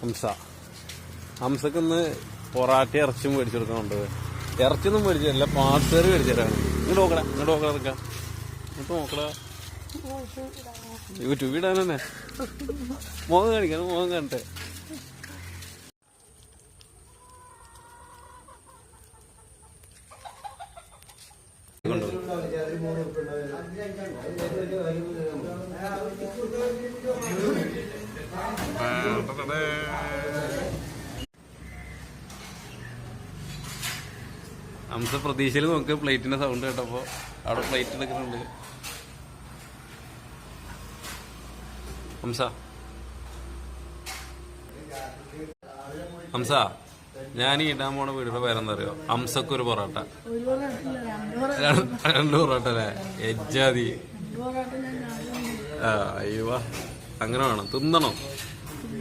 ഹംസക്ക് ഇന്ന് പൊറാട്ട ഇറച്ചും മേടിച്ചു കൊടുക്കുന്നുണ്ട്. ഇറച്ചിയൊന്നും മേടിച്ചില്ല, പാർട്സ് കറി മേടിച്ചതാണ്. ഇങ്ങോട്ട് നോക്കടാ, നിൽക്കാം. ഇങ്ങോട്ട് നോക്കടാ. യൂട്യൂബ് ഇടാൻ തന്നെ. മുഖം കാണിക്കണം, മുഖം കാണട്ടെ. ഹംസ പ്രതീക്ഷയിൽ നോക്ക്, പ്ലേറ്റിന്റെ സൗണ്ട് കേട്ടപ്പോ അവിടെ പ്ലേറ്റ് എടുക്കുന്നുണ്ട്. ഹംസ ഞാൻ ഇടാൻ പോണ വീടിന്റെ പേരെന്താ അറിയോ? ഹംസക്കൊരു പൊറോട്ട. 2 പൊറോട്ട അല്ലേ? എജ്ജാതി. അയ്യോ, അങ്ങനെ വേണം, തിന്നണം.